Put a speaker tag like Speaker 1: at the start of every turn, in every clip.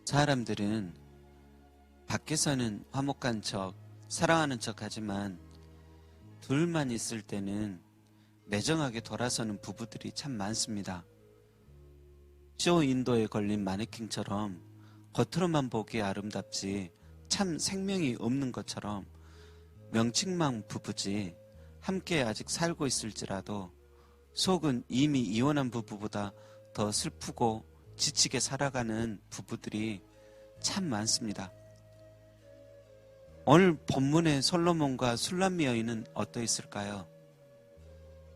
Speaker 1: 사람들은 밖에서는 화목한 척, 사랑하는 척 하지만 둘만 있을 때는 매정하게 돌아서는 부부들이 참 많습니다. 쇼 인도에 걸린 마네킹처럼 겉으로만 보기에 아름답지 참 생명이 없는 것처럼 명칭만 부부지 함께 아직 살고 있을지라도 속은 이미 이혼한 부부보다 더 슬프고 지치게 살아가는 부부들이 참 많습니다. 오늘 본문의 솔로몬과 술람미 여인은 어떠했을까요?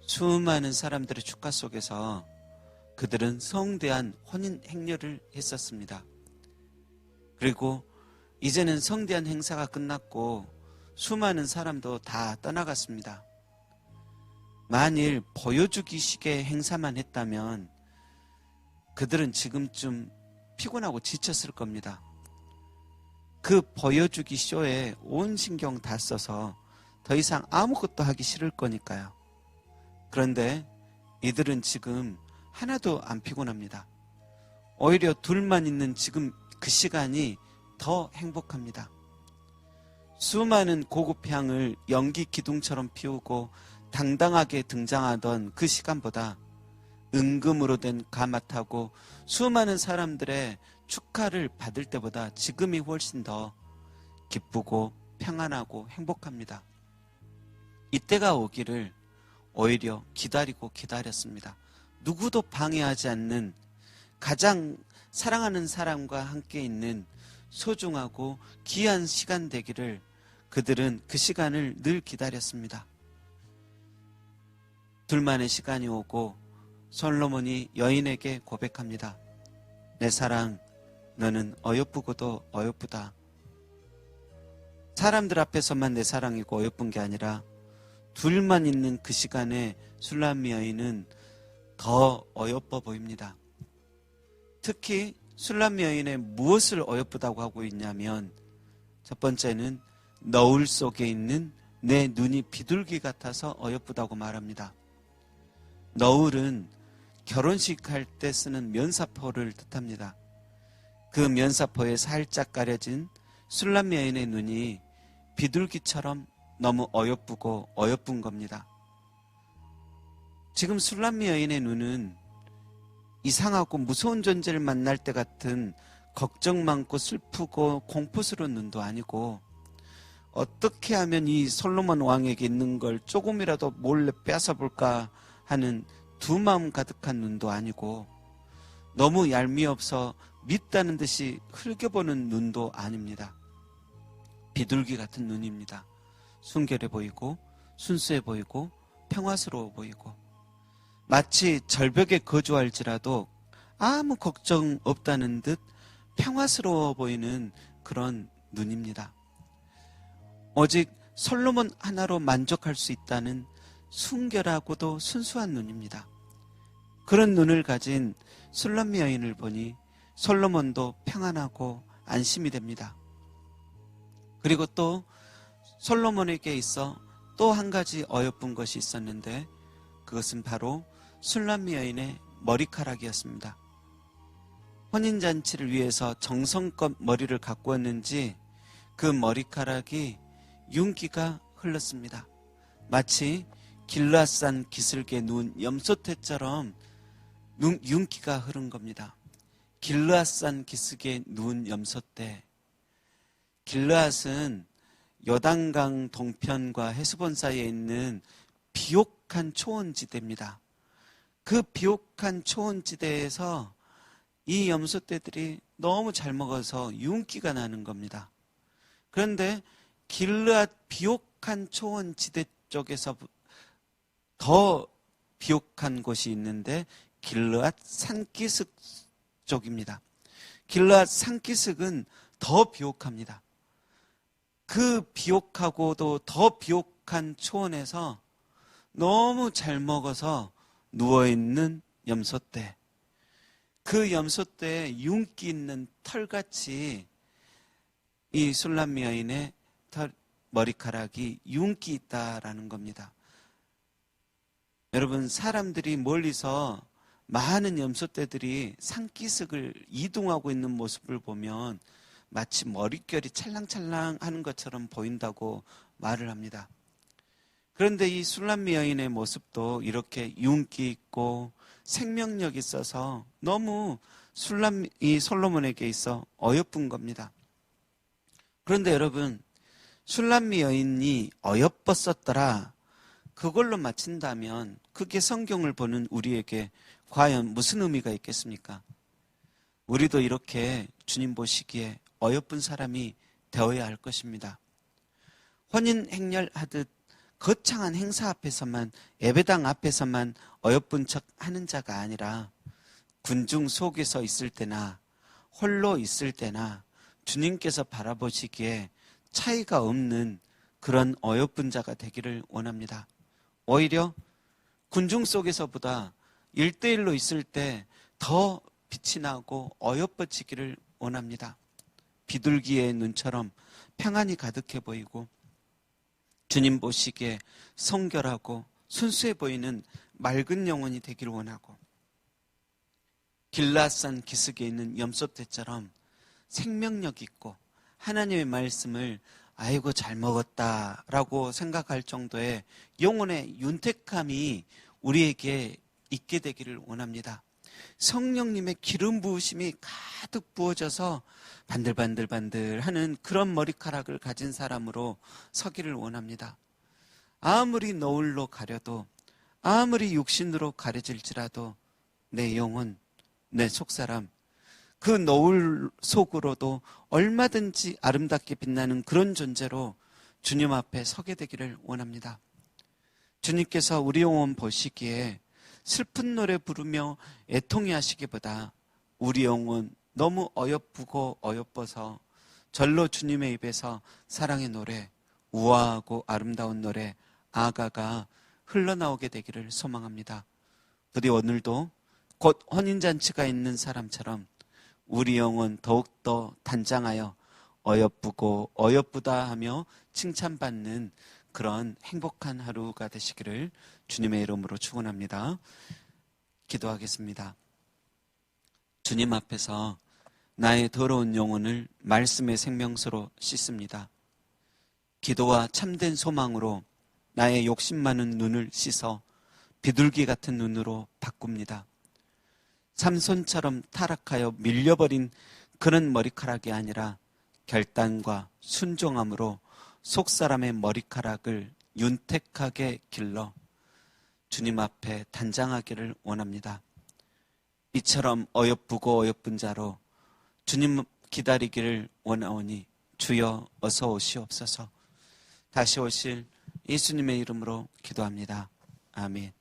Speaker 1: 수많은 사람들의 축가 속에서 그들은 성대한 혼인 행렬을 했었습니다. 그리고 이제는 성대한 행사가 끝났고 수많은 사람도 다 떠나갔습니다. 만일 보여주기식의 행사만 했다면 그들은 지금쯤 피곤하고 지쳤을 겁니다. 그 보여주기 쇼에 온 신경 다 써서 더 이상 아무것도 하기 싫을 거니까요. 그런데 이들은 지금 하나도 안 피곤합니다. 오히려 둘만 있는 지금 그 시간이 더 행복합니다. 수많은 고급 향을 연기 기둥처럼 피우고 당당하게 등장하던 그 시간보다 은금으로 된 가마타고 수많은 사람들의 축하를 받을 때보다 지금이 훨씬 더 기쁘고 평안하고 행복합니다. 이때가 오기를 오히려 기다리고 기다렸습니다. 누구도 방해하지 않는 가장 사랑하는 사람과 함께 있는 소중하고 귀한 시간 되기를 그들은 그 시간을 늘 기다렸습니다. 둘만의 시간이 오고 솔로몬이 여인에게 고백합니다. 내 사랑, 너는 어여쁘고도 어여쁘다. 사람들 앞에서만 내 사랑이고 어여쁜 게 아니라 둘만 있는 그 시간에 술람미 여인은 더 어여뻐 보입니다. 특히 술람미 여인의 무엇을 어여쁘다고 하고 있냐면 첫 번째는 너울 속에 있는 내 눈이 비둘기 같아서 어여쁘다고 말합니다. 너울은 결혼식 할 때 쓰는 면사포를 뜻합니다. 그 면사포에 살짝 가려진 술람미 여인의 눈이 비둘기처럼 너무 어여쁘고 어여쁜 겁니다. 지금 술람미 여인의 눈은 이상하고 무서운 존재를 만날 때 같은 걱정 많고 슬프고 공포스러운 눈도 아니고 어떻게 하면 이 솔로몬 왕에게 있는 걸 조금이라도 몰래 뺏어볼까 하는 두 마음 가득한 눈도 아니고 너무 얄미없어 밉다는 듯이 흘겨보는 눈도 아닙니다. 비둘기 같은 눈입니다. 순결해 보이고 순수해 보이고 평화스러워 보이고 마치 절벽에 거주할지라도 아무 걱정 없다는 듯 평화스러워 보이는 그런 눈입니다. 오직 솔로몬 하나로 만족할 수 있다는 순결하고도 순수한 눈입니다. 그런 눈을 가진 술람미 여인을 보니 솔로몬도 평안하고 안심이 됩니다. 그리고 또 솔로몬에게 있어 또 한 가지 어여쁜 것이 있었는데 그것은 바로 술람미 여인의 머리카락이었습니다. 혼인잔치를 위해서 정성껏 머리를 가꾸었는지 그 머리카락이 윤기가 흘렀습니다. 마치 길라산 기슭에 누운 염소태처럼 윤기가 흐른 겁니다. 길르앗산 기슭에 누운 염소떼. 길르앗은 요단강 동편과 헤스본 사이에 있는 비옥한 초원지대입니다. 그 비옥한 초원지대에서 이 염소떼들이 너무 잘 먹어서 윤기가 나는 겁니다. 그런데 길르앗 비옥한 초원지대 쪽에서 더 비옥한 곳이 있는데 길르앗 산기슭 쪽입니다. 길르앗 산기슭은 더 비옥합니다. 그 비옥하고도 더 비옥한 초원에서 너무 잘 먹어서 누워있는 염소떼. 그 염소떼의 윤기 있는 털같이 이 술람미 여인의 머리카락이 윤기 있다라는 겁니다. 여러분, 사람들이 멀리서 많은 염소떼들이 산기슭을 이동하고 있는 모습을 보면 마치 머릿결이 찰랑찰랑 하는 것처럼 보인다고 말을 합니다. 그런데 이 술람미 여인의 모습도 이렇게 윤기 있고 생명력 있어서 너무 이 솔로몬에게 있어 어여쁜 겁니다. 그런데 여러분, 술람미 여인이 어여뻤었더라, 그걸로 마친다면 그게 성경을 보는 우리에게 과연 무슨 의미가 있겠습니까? 우리도 이렇게 주님 보시기에 어여쁜 사람이 되어야 할 것입니다. 혼인 행렬하듯 거창한 행사 앞에서만, 예배당 앞에서만 어여쁜 척 하는 자가 아니라 군중 속에서 있을 때나 홀로 있을 때나 주님께서 바라보시기에 차이가 없는 그런 어여쁜 자가 되기를 원합니다. 오히려 군중 속에서보다 1대1로 있을 때 더 빛이 나고 어여뻐지기를 원합니다. 비둘기의 눈처럼 평안이 가득해 보이고 주님 보시기에 성결하고 순수해 보이는 맑은 영혼이 되기를 원하고, 길라산 기슭에 있는 염소떼처럼 생명력 있고 하나님의 말씀을 아이고 잘 먹었다라고 생각할 정도의 영혼의 윤택함이 우리에게 있게 되기를 원합니다. 성령님의 기름 부으심이 가득 부어져서 반들반들반들하는 그런 머리카락을 가진 사람으로 서기를 원합니다. 아무리 노을로 가려도, 아무리 육신으로 가려질지라도 내 영혼, 내 속사람, 그 노을 속으로도 얼마든지 아름답게 빛나는 그런 존재로 주님 앞에 서게 되기를 원합니다. 주님께서 우리 영혼 보시기에 슬픈 노래 부르며 애통해 하시기보다 우리 영혼 너무 어여쁘고 어여뻐서 절로 주님의 입에서 사랑의 노래, 우아하고 아름다운 노래 아가가 흘러나오게 되기를 소망합니다. 부디 오늘도 곧 혼인잔치가 있는 사람처럼 우리 영혼 더욱더 단장하여 어여쁘고 어여쁘다 하며 칭찬받는 그런 행복한 하루가 되시기를 주님의 이름으로 축원합니다. 기도하겠습니다. 주님 앞에서 나의 더러운 영혼을 말씀의 생명수로 씻습니다. 기도와 참된 소망으로 나의 욕심 많은 눈을 씻어 비둘기 같은 눈으로 바꿉니다. 삼손처럼 타락하여 밀려버린 그런 머리카락이 아니라 결단과 순종함으로 속사람의 머리카락을 윤택하게 길러 주님 앞에 단장하기를 원합니다. 이처럼 어여쁘고 어여쁜 자로 주님 기다리기를 원하오니 주여 어서 오시옵소서. 다시 오실 예수님의 이름으로 기도합니다. 아멘.